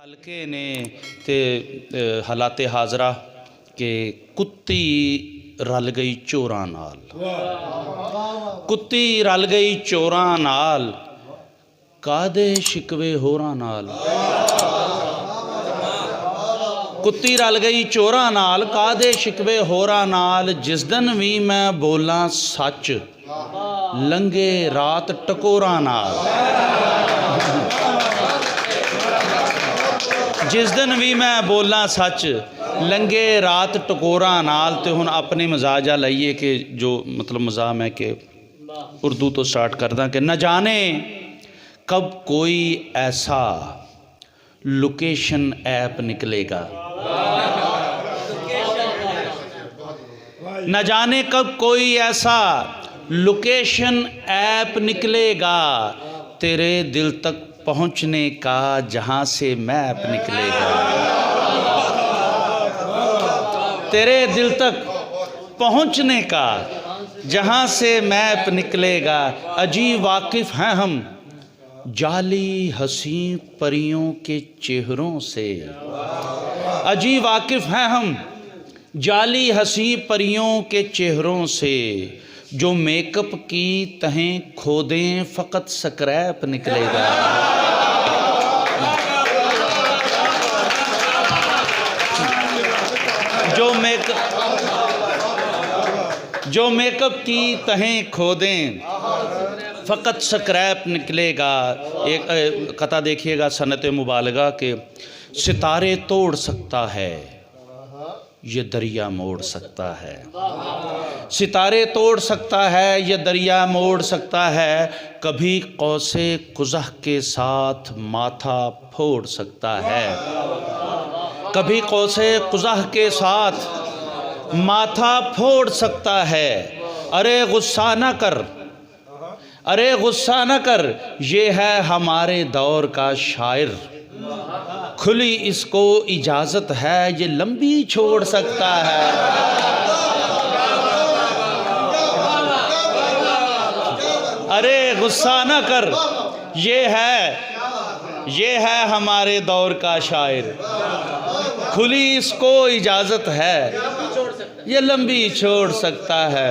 हल्के ने ते हालाते हाजरा के कुत्ती रल गई चोरां नाल, कुत्ती रल गई चोरां नाल, कादे शिकवे होरां नाल। कुत्ती रल गई चोरां नाल, कादे शिकवे होरां नाल। जिस दिन भी मैं बोलां सच, लंघे रात टकोरां नाल। जिस दिन भी मैं बोलां सच, लंघे रात टकोरां नाल। तो हुण अपने मजाजा लाइए कि जो मतलब मजा मैं कि उर्दू तो स्टार्ट करदा कि न जाने कब कोई ऐसा लोकेशन ऐप निकलेगा, न जाने कब कोई ऐसा लोकेशन ऐप निकलेगा, तेरे दिल तक पहुंचने का जहां से मैप निकलेगा। तेरे दिल तक पहुंचने का जहां से मैप निकलेगा। अजी वाकिफ हैं हम जाली हंसी परियों के चेहरों से, अजी वाकिफ हैं हम जाली हंसी परियों के चेहरों से। जो मेकअप की तहें खोदें फ़कत स्क्रैप निकलेगा। जो मेकअप की तहें खोदें फ़कत स्क्रैप निकलेगा। एक कथा देखिएगा सनत मुबालगा के सितारे तोड़ सकता है ये दरिया मोड़ सकता है, सितारे तोड़ सकता है ये दरिया मोड़ सकता है। कभी कौसे कुज़ह के साथ माथा फोड़ सकता है, कभी कौसे कुज़ह के साथ माथा फोड़ सकता है। अरे गुस्सा न कर, अरे गुस्सा न कर, ये है हमारे दौर का शायर। खुली इसको इजाज़त है ये लंबी छोड़ सकता है। अरे गुस्सा न कर, ये है हमारे दौर का शायर। खुली इसको इजाज़त है ये लंबी छोड़ सकता है।